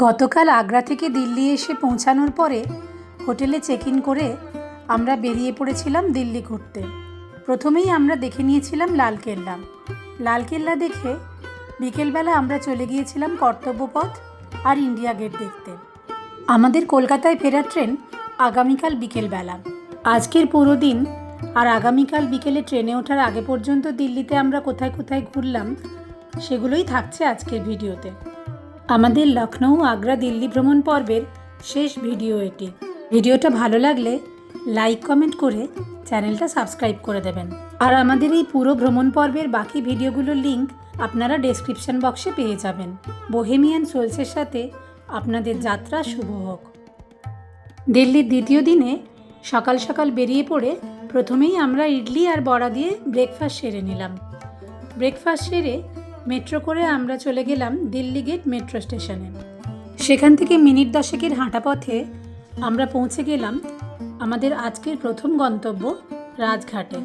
গতকাল আগ্রা থেকে দিল্লি এসে পৌঁছানোর পরে হোটেলে চেক ইন করে আমরা বেরিয়ে পড়েছিলাম দিল্লি ঘুরতে। প্রথমেই আমরা দেখে নিয়েছিলাম লালকেল্লা। লালকেল্লা দেখে বিকেলবেলা আমরা চলে গিয়েছিলাম কর্তব্যপথ আর ইন্ডিয়া গেট দেখতে। আমাদের কলকাতায় ফেরার ট্রেন আগামীকাল বিকেলবেলা। আজকের পুরো দিন আর আগামীকাল বিকেলে ট্রেনে ওঠার আগে পর্যন্ত দিল্লিতে আমরা কোথায় কোথায় ঘুরলাম সেগুলোই থাকছে আজকের ভিডিওতে। আমাদের লখনৌ আগ্রা দিল্লি ভ্রমণ পর্বের শেষ ভিডিও এটি। ভিডিওটা ভালো লাগলে লাইক কমেন্ট করে চ্যানেলটা সাবস্ক্রাইব করে দেবেন। আর আমাদের এই পুরো ভ্রমণ পর্বের বাকি ভিডিওগুলোর লিঙ্ক আপনারা ডেসক্রিপশন বক্সে পেয়ে যাবেন। বোহেমিয়ান সোলসের সাথে আপনাদের যাত্রা শুভ হোক। দিল্লির দ্বিতীয় দিনে সকাল সকাল বেরিয়ে পড়ে প্রথমেই আমরা ইডলি আর বড়া দিয়ে ব্রেকফাস্ট সেরে নিলাম। ব্রেকফাস্ট সেরে মেট্রো করে আমরা চলে গেলাম দিল্লি গেট মেট্রো স্টেশনে। সেখান থেকে মিনিট 10 হাঁটা পথে আমরা পৌঁছে গেলাম আমাদের আজকের প্রথম গন্তব্য রাজঘাটে।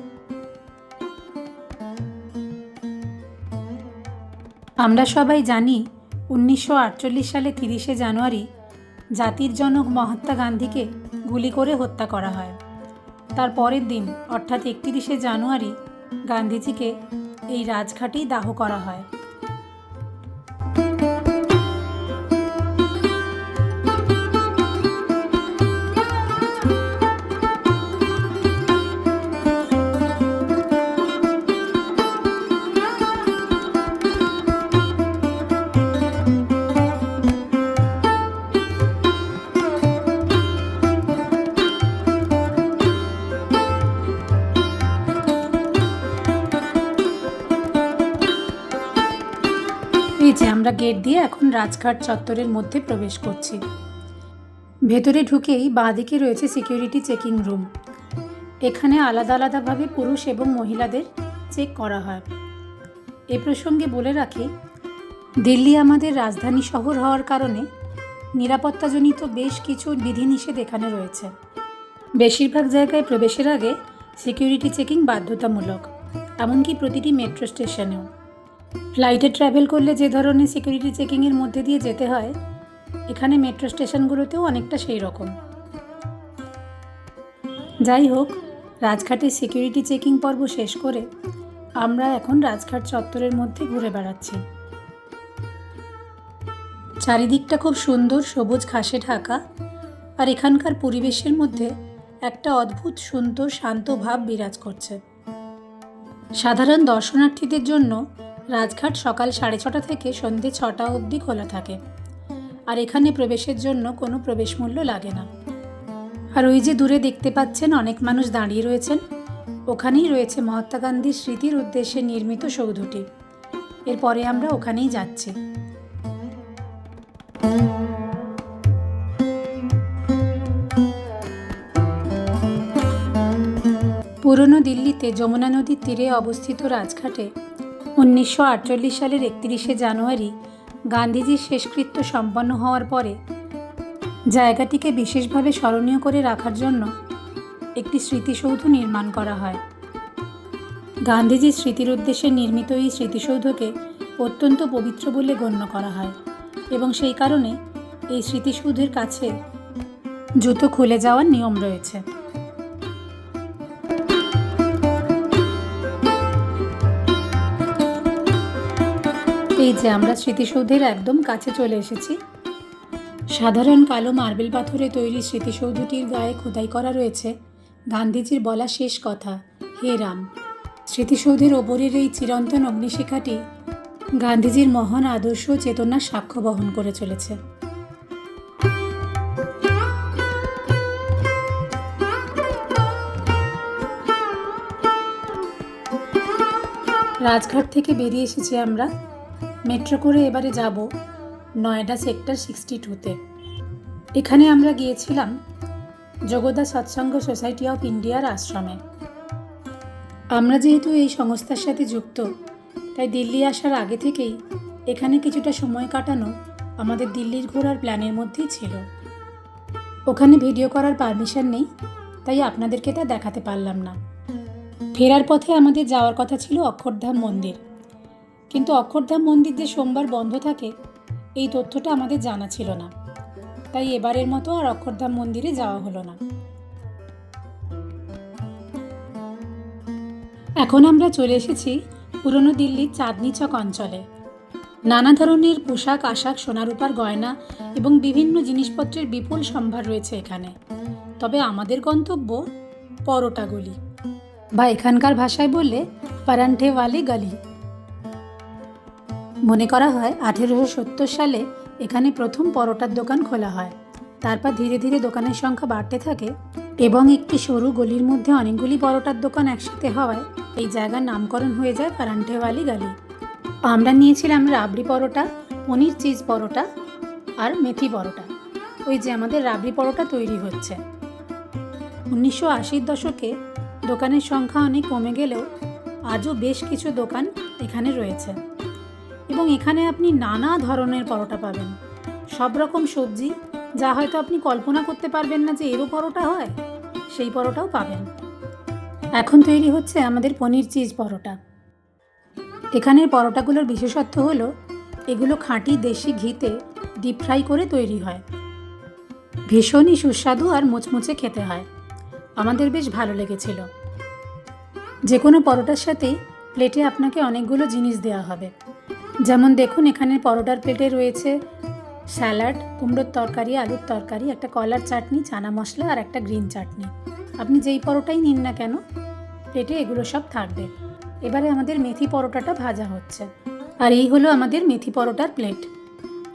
আমরা সবাই জানি 1948 সালে 30শে জানুয়ারি জাতির জনক মহাত্মা গান্ধীকে গুলি করে হত্যা করা হয়। তার পরের দিন অর্থাৎ 31শে জানুয়ারি গান্ধীজিকে এই রাজঘাটেই দাহ করা হয়। এই যে আমরা গেট দিয়ে এখন রাজঘাট চত্বরের মধ্যে প্রবেশ করছি। ভেতরে ঢুকেই বাঁদিকে রয়েছে সিকিউরিটি চেকিং রুম। এখানে আলাদা আলাদাভাবে পুরুষ এবং মহিলাদের চেক করা হয়। এ প্রসঙ্গে বলে রাখি, দিল্লি আমাদের রাজধানী শহর হওয়ার কারণে নিরাপত্তাজনিত বেশ কিছু বিধিনিষেধ এখানে রয়েছে। বেশিরভাগ জায়গায় প্রবেশের আগে সিকিউরিটি চেকিং বাধ্যতামূলক, এমনকি প্রতিটি মেট্রো স্টেশনেও। ফ্লাইটে ট্রাভেল করলে যে ধরনের সিকিউরিটি চেকিংয়ের মধ্যে দিয়ে যেতে হয়, এখানে মেট্রো স্টেশনগুলোতেও অনেকটা সেই রকম। যাই হোক, রাজঘাটের সিকিউরিটি চেকিং পর্ব শেষ করে আমরা এখন রাজঘাট চত্বরের মধ্যে ঘুরে বেড়াচ্ছি। চারিদিকটা খুব সুন্দর সবুজ ঘাসে ঢাকা, আর এখানকার পরিবেশের মধ্যে একটা অদ্ভুত সুন্দর শান্ত ভাব বিরাজ করছে। সাধারণ দর্শনার্থীদের জন্য রাজঘাট সকাল 6:30 থেকে সন্ধ্যে 6টা অবধি খোলা থাকে, আর এখানে প্রবেশের জন্য কোনো প্রবেশ মূল্য লাগে না। আর ওই যে দূরে দেখতে পাচ্ছেন অনেক মানুষ দাঁড়িয়ে রয়েছেন, ওখানেই রয়েছে মহাত্মা গান্ধীর স্মৃতির উদ্দেশ্যে নির্মিত সৌধটি। এরপরে আমরা ওখানেই যাচ্ছি। পুরনো দিল্লিতে যমুনা নদীর তীরে অবস্থিত রাজঘাটে 1948 সালের 31শে জানুয়ারি গান্ধীজির শেষকৃত্য সম্পন্ন হওয়ার পরে জায়গাটিকে বিশেষভাবে স্মরণীয় করে রাখার জন্য একটি স্মৃতিসৌধ নির্মাণ করা হয়। গান্ধীজির স্মৃতির উদ্দেশ্যে নির্মিত এই স্মৃতিসৌধকে অত্যন্ত পবিত্র বলে গণ্য করা হয়, এবং সেই কারণে এই স্মৃতিসৌধের কাছে জুতো খুলে যাওয়ার নিয়ম রয়েছে। এই যে আমরা স্মৃতিসৌধের একদম কাছে চলে এসেছি। সাধারণ কালো মার্বেল পাথরে তৈরি স্মৃতিসৌধটির গায়ে খোদাই করা রয়েছে গান্ধীজির বলা শেষ কথা, হে রাম। স্মৃতিসৌধের ওপরের এই চিরন্তন অগ্নিশিখাটি গান্ধীজির মহান আদর্শ চেতনার সাক্ষ্য বহন করে চলেছে। রাজঘাট থেকে বেরিয়ে এসেছি আমরা। মেট্রো করে এবারে যাব নয়ডা সেক্টর 62-তে। এখানে আমরা গিয়েছিলাম যোগদা সৎসঙ্গ সোসাইটি অফ ইন্ডিয়ার আশ্রমে। আমরা যেহেতু এই সংস্থার সাথে যুক্ত, তাই দিল্লি আসার আগে থেকেই এখানে কিছুটা সময় কাটানো আমাদের দিল্লির ঘোরার প্ল্যানের মধ্যেই ছিল। ওখানে ভিডিও করার পারমিশন নেই, তাই আপনাদেরকে তা দেখাতে পারলাম না। ফেরার পথে আমাদের যাওয়ার কথা ছিল অক্ষরধাম মন্দির, কিন্তু অক্ষরধাম মন্দির যে সোমবার বন্ধ থাকে এই তথ্যটা আমাদের জানা ছিল না, তাই এবারের মতো আর অক্ষরধাম মন্দিরে যাওয়া হলো না। এখন আমরা চলে এসেছি পুরনো দিল্লির চাঁদনি চক অঞ্চলে। নানা ধরনের পোশাক আশাক, সোনারূপার গয়না এবং বিভিন্ন জিনিসপত্রের বিপুল সম্ভার রয়েছে এখানে। তবে আমাদের গন্তব্য পরোটা গলি, বা এখানকার ভাষায় বললে পারান্ঠেওয়ালি গলি। মনে করা হয় 1870 সালে এখানে প্রথম পরোটার দোকান খোলা হয়। তারপর ধীরে ধীরে দোকানের সংখ্যা বাড়তে থাকে এবং একটি সরু গলির মধ্যে অনেকগুলি পরোটার দোকান একসাথে হওয়ায় এই জায়গার নামকরণ হয়ে যায় পারান্ঠেওয়ালি গলি। আমরা নিয়েছিলাম রাবড়ি পরোটা, পনির চিজ পরোটা আর মেথি পরোটা। ওই যে আমাদের রাবড়ি পরোটা তৈরি হচ্ছে। 1980-র দশকে দোকানের সংখ্যা অনেক কমে গেলেও আজও বেশ কিছু দোকান এখানে রয়েছে এবং এখানে আপনি নানা ধরনের পরোটা পাবেন। সব রকম সবজি, যা হয়তো আপনি কল্পনা করতে পারবেন না যে এরও পরোটা হয়, সেই পরোটাও পাবেন। এখন তৈরি হচ্ছে আমাদের পনির চিজ পরোটা। এখানের পরোটাগুলোর বিশেষত্ব হলো এগুলো খাঁটি দেশি ঘিতে ডিপ ফ্রাই করে তৈরি হয়। ভীষণই সুস্বাদু আর মুচমুচে খেতে হয়। আমাদের বেশ ভালো লেগেছিল। যে কোনো পরোটার সাথেই প্লেটে আপনাকে অনেকগুলো জিনিস দেওয়া হবে। যেমন দেখুন, এখানে পরোটার প্লেটে রয়েছে স্যালাড, কুমড়োর তরকারি, আলুর তরকারি, একটা কলার চাটনি, চানা মশলা আর একটা গ্রিন চাটনি। আপনি যেই পরোটাই নিন না কেন, প্লেটে এগুলো সব থাকবে। এবারে আমাদের মেথি পরোটাটা ভাজা হচ্ছে। আর এই হলো আমাদের মেথি পরোটার প্লেট।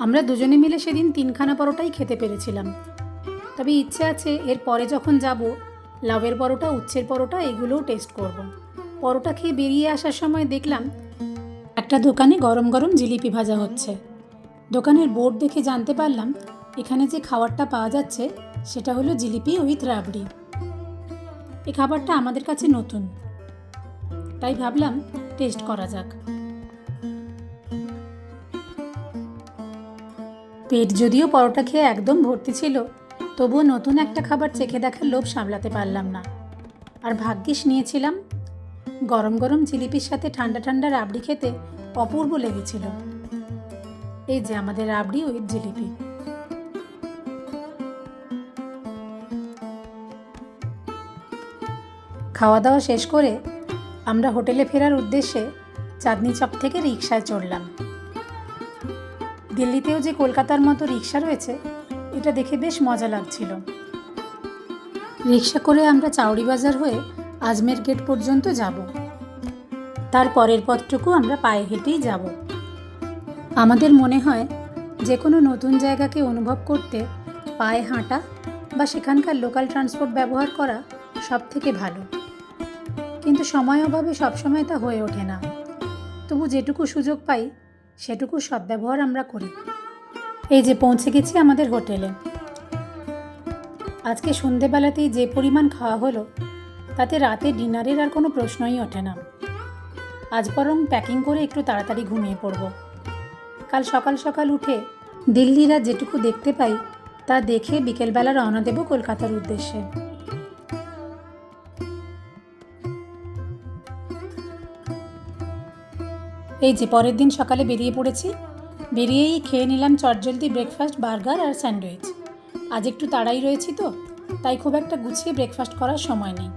আমরা দুজনে মিলে সেদিন 3খানা পরোটাই খেতে পেরেছিলাম। তবে ইচ্ছে আছে এর পরে যখন যাব, লাউয়ের পরোটা, উচ্ছের পরোটা এগুলোও টেস্ট করব। পরোটা খেয়ে বেরিয়ে আসার সময় দেখলাম একটা দোকানে গরম গরম জিলিপি ভাজা হচ্ছে। দোকানের বোর্ড দেখে জানতে পারলাম এখানে যে খাবারটা পাওয়া যাচ্ছে সেটা হলো জিলিপি উইথ রাবড়ি। এই খাবারটা আমাদের কাছে নতুন, তাই ভাবলাম টেস্ট করা যাক। পেট যদিও পরোটা খেয়ে একদম ভর্তি ছিল, তবুও নতুন একটা খাবার চেখে দেখার লোভ সামলাতে পারলাম না। আর ভাগ্যিস নিয়েছিলাম। গরম গরম জিলিপির সাথে ঠান্ডা ঠান্ডা রাবড়ি খেতে অপূর্ব লেগেছিল। এই যে আমাদের রাবড়ি উইথ জিলিপি। খাওয়া দাওয়া শেষ করে আমরা হোটেলে ফেরার উদ্দেশ্যে চাঁদনি চক থেকে রিকশায় চড়লাম। দিল্লিতেও যে কলকাতার মতো রিকশা রয়েছে, এটা দেখে বেশ মজা লাগছিল। রিকশা করে আমরা চাউড়ি বাজার হয়ে আজমের গেট পর্যন্ত যাব। তার পরের পথটুকু আমরা পায়ে হেঁটেই যাব। আমাদের মনে হয় যে কোনো নতুন জায়গাকে অনুভব করতে পায়ে হাঁটা বা সেখানকার লোকাল ট্রান্সপোর্ট ব্যবহার করা সব থেকে ভালো। কিন্তু সময় অভাবে সবসময় তা হয়ে ওঠে না। তবু যেটুকু সুযোগ পাই সেটুকু সদ্ব্যবহার আমরা করি। এই যে পৌঁছে গেছি আমাদের হোটেলে। আজকে সন্ধেবেলাতেই যে পরিমাণ খাওয়া হলো, তাতে রাতে ডিনারের আর কোনো প্রশ্নই ওঠে না। আজ বরং প্যাকিং করে একটু তাড়াতাড়ি ঘুমিয়ে পড়ব। কাল সকাল সকাল উঠে দিল্লির আর যেটুকু দেখতে পাই তা দেখে বিকেলবেলা রওনা দেব কলকাতার উদ্দেশ্যে। এই যে পরের দিন সকালে বেরিয়ে পড়েছি। বেরিয়েই খেয়ে নিলাম চটজলদি ব্রেকফাস্ট, বার্গার আর স্যান্ডউইচ। আজ একটু তাড়াই রয়েছি তো, তাই খুব একটা গুছিয়ে ব্রেকফাস্ট করার সময় নেই।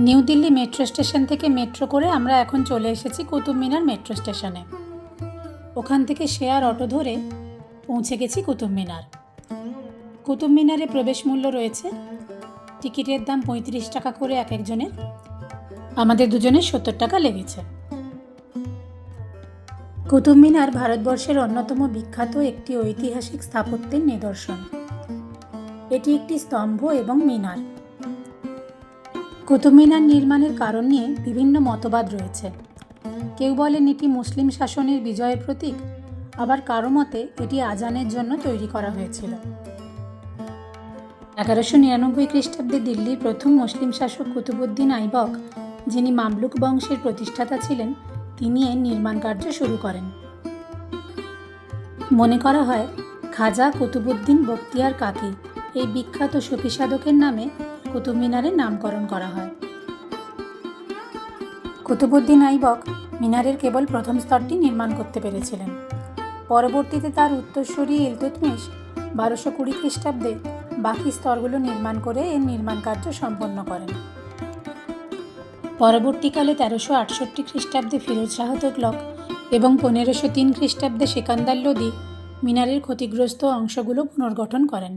নিউ দিল্লি মেট্রো স্টেশন থেকে মেট্রো করে আমরা এখন চলে এসেছি কুতুব মিনার মেট্রো স্টেশনে। ওখান থেকে শেয়ার অটো ধরে পৌঁছে গেছি কুতুব মিনার। কুতুব মিনারে প্রবেশ মূল্য রয়েছে। টিকিটের দাম 35 টাকা করে এক একজনের। আমাদের দুজনের 70 টাকা লেগেছে। কুতুব মিনার ভারতবর্ষের অন্যতম বিখ্যাত একটি ঐতিহাসিক স্থাপত্যের নিদর্শন। এটি একটি স্তম্ভ এবং মিনার। কুতুব মিনার নির্মাণের কারণ নিয়ে বিভিন্ন মতবাদ রয়েছে। কেউ বলেন এটি মুসলিম শাসনের বিজয়ের প্রতীক, আবার কারো মতে এটি আজানের জন্য তৈরি করা হয়েছিল। 1199 খ্রিস্টাব্দে দিল্লির প্রথম মুসলিম শাসক কুতুবউদ্দিন আইবক, যিনি মামলুক বংশের প্রতিষ্ঠাতা ছিলেন, তিনি এর নির্মাণ কার্য শুরু করেন। মনে করা হয় খাজা কুতুবউদ্দিন বখতিয়ার কাকি, এই বিখ্যাত সুফি সাধকের নামে কুতুব মিনারের নামকরণ করা হয়। কুতুবউদ্দিন আইবক মিনারের কেবল প্রথম স্তরটি নির্মাণ করতে পেরেছিলেন। পরবর্তীতে তার উত্তরসূরি ইলতুৎমিশ 1220 খ্রিস্টাব্দে বাকি স্তরগুলো নির্মাণ করে এর নির্মাণ কার্য সম্পন্ন করেন। পরবর্তীকালে 1368 খ্রিস্টাব্দে ফিরোজ শাহ তুগলক এবং 1503 খ্রিস্টাব্দে সিকান্দার লোদি মিনারের ক্ষতিগ্রস্ত অংশগুলো পুনর্গঠন করেন।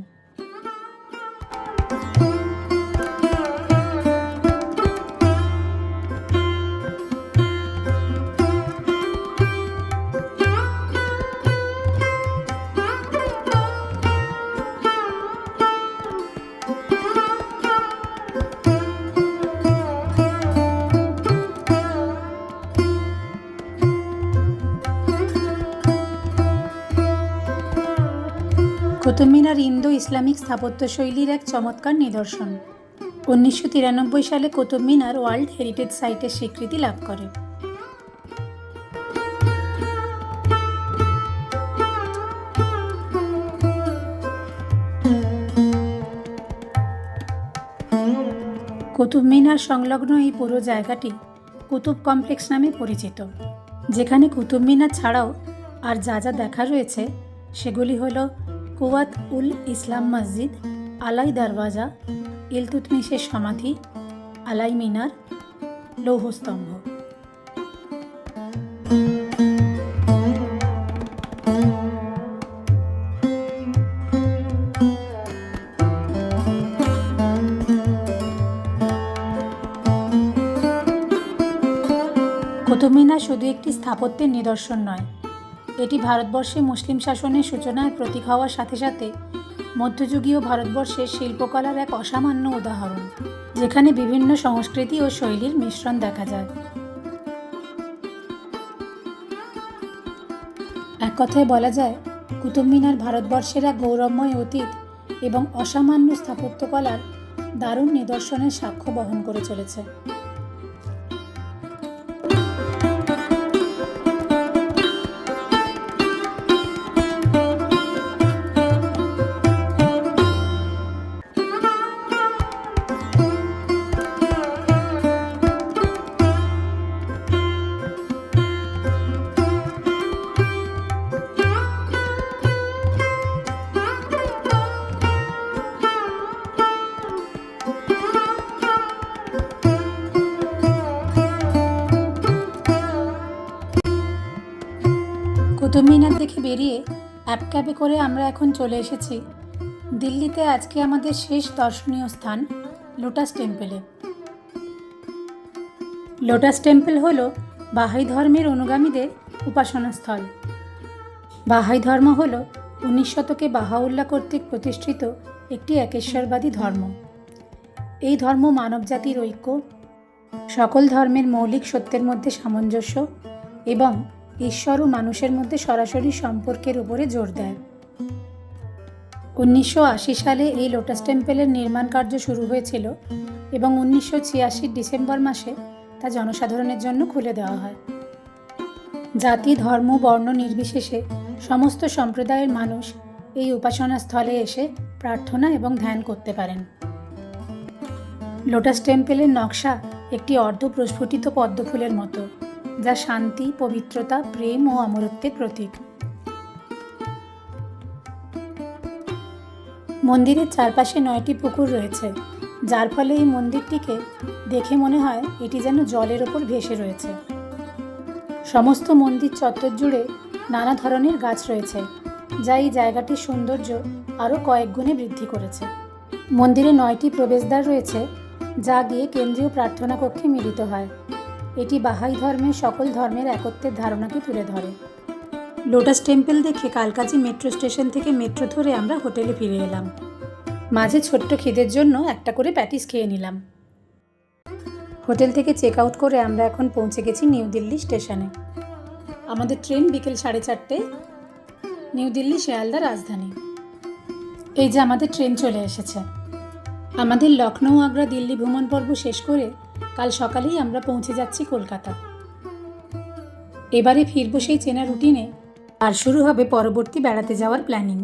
কুতুব মিনার ইন্দো ইসলামিক স্থাপত্যশৈলীর এক চমৎকার নিদর্শন। 1993 সালে কুতুব মিনার ওয়ার্ল্ড হেরিটেজ সাইটের স্বীকৃতি লাভ করে। কুতুব মিনার সংলগ্ন এই পুরো জায়গাটি কুতুব কমপ্লেক্স নামে পরিচিত, যেখানে কুতুব মিনার ছাড়াও আর যা যা দেখা রয়েছে সেগুলি হলো কুওয়াত উল ইসলাম মসজিদ, আলাই দরওয়াজা, ইলতুৎমিশের সমাধি, আলাই মিনার, লৌহস্তম্ভ। কুতুব মিনার শুধু একটি স্থাপত্যের নিদর্শন নয়, এটি ভারতবর্ষে মুসলিম শাসনের সূচনার প্রতীক হওয়ার সাথে সাথে মধ্যযুগীয় ভারতবর্ষের শিল্পকলার এক অসামান্য উদাহরণ, যেখানে বিভিন্ন সংস্কৃতি ও শৈলীর মিশ্রণ দেখা যায়। এক কথায় বলা যায়, কুতুব মিনার ভারতবর্ষের এক গৌরবময় অতীত এবং অসামান্য স্থাপত্যকলার দারুণ নিদর্শনের সাক্ষ্য বহন করে চলেছে। কুতুব মিনার দেখে বেরিয়ে অ্যাপ ক্যাবে করে আমরা এখন চলে এসেছি দিল্লিতে আজকে আমাদের শেষ দর্শনীয় স্থান লোটাস টেম্পলে। লোটাস টেম্পল হলো বাহাই ধর্মের অনুগামীদের উপাসনাস্থল। বাহাই ধর্ম হল 19 শতকে বাহাউল্লাহ কর্তৃক প্রতিষ্ঠিত একটি একেশ্বরবাদী ধর্ম। এই ধর্ম মানবজাতির ঐক্য, সকল ধর্মের মৌলিক সত্যের মধ্যে সামঞ্জস্য এবং ঈশ্বর ও মানুষের মধ্যে সরাসরি সম্পর্কের উপরে জোর দেয়। 1980 সালে এই লোটাস টেম্পলের নির্মাণ কার্য শুরু হয়েছিল এবং 1986 ডিসেম্বর মাসে তা জনসাধারণের জন্য খুলে দেওয়া হয়। জাতি, ধর্ম, বর্ণ নির্বিশেষে সমস্ত সম্প্রদায়ের মানুষ এই উপাসনা স্থলে এসে প্রার্থনা এবং ধ্যান করতে পারেন। লোটাস টেম্পলের নকশা একটি অর্ধপ্রস্ফুটিত পদ্মফুলের মতো, যা শান্তি, পবিত্রতা, প্রেম ও অমরত্বের প্রতীক। মন্দিরের চারপাশে 9টি পুকুর রয়েছে, যার ফলে এই মন্দিরটিকে দেখে মনে হয় এটি যেন জলের ওপর ভেসে রয়েছে। সমস্ত মন্দির চত্বর জুড়ে নানা ধরনের গাছ রয়েছে, যা এই জায়গাটির সৌন্দর্য আরও কয়েক গুণে বৃদ্ধি করেছে। মন্দিরে 9টি প্রবেশদ্বার রয়েছে, যা গিয়ে কেন্দ্রীয় প্রার্থনা কক্ষে মিলিত হয়। এটি বাহাই ধর্মের সকল ধর্মের একত্বের ধারণাকে তুলে ধরে। লোটাস টেম্পল দেখে কালকাজি মেট্রো স্টেশন থেকে মেট্রো ধরে আমরা হোটেলে ফিরে এলাম। মাঝে ছোট্ট খিদের জন্য একটা করে প্যাটিস খেয়ে নিলাম। হোটেল থেকে চেক আউট করে আমরা এখন পৌঁছে গেছি নিউ দিল্লি স্টেশনে। আমাদের ট্রেন বিকেল 4:30টায় নিউ দিল্লি শিয়ালদা রাজধানী। এই যে আমাদের ট্রেন চলে এসেছে। আমাদের লখনৌ, আগ্রা, দিল্লি ভ্রমণ পর্ব শেষ করে কাল সকালেই আমরা পৌঁছে যাচ্ছি কলকাতা। এবারে ফিরব সেই চেনা রুটিনে, আর শুরু হবে পরবর্তী বেড়াতে যাওয়ার প্ল্যানিং।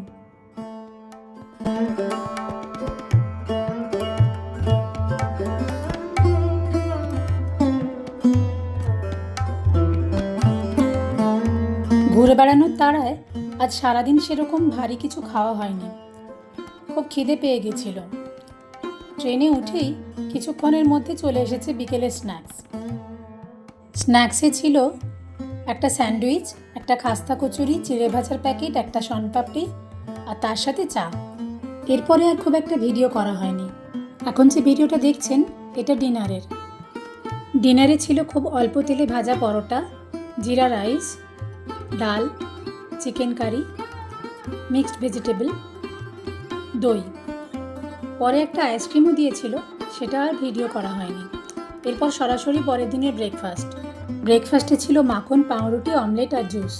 ঘুরে বেড়ানোর তাড়ায় আজ সারাদিন সেরকম ভারী কিছু খাওয়া হয়নি, খুব খিদে পেয়ে গেছিল। ট্রেনে উঠেই কিছুক্ষণের মধ্যে চলে এসেছে বিকেলের স্ন্যাক্সে ছিল একটা স্যান্ডউইচ, একটা খাস্তা কচুরি, চিড়ে ভাজার প্যাকেট, একটা শনপাপড়ি আর তার সাথে চা। এরপরে আর খুব একটা ভিডিও করা হয়নি। এখন যে ভিডিওটা দেখছেন এটা ডিনারে ছিল খুব অল্প তেলে ভাজা পরোটা, জিরা রাইস, ডাল, চিকেন কারি, মিক্সড ভেজিটেবল, দই। পরে একটা আইসক্রিমও দিয়েছিল, সেটা আর ভিডিও করা হয়নি। এরপর সরাসরি পরের দিনের ব্রেকফাস্টে ছিল মাখন, পাউরুটি, অমলেট আর জুস।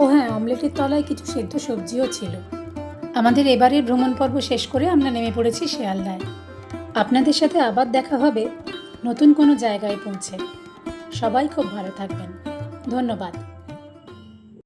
ও হ্যাঁ, অমলেটের তলায় কিছু সেদ্ধ সবজিও ছিল। আমাদের এবারের ভ্রমণ পর্ব শেষ করে আমরা নেমে পড়েছি শিয়ালদায়। আপনাদের সাথে আবার দেখা হবে নতুন কোনো জায়গায় পৌঁছে। সবাই খুব ভালো থাকবেন। ধন্যবাদ।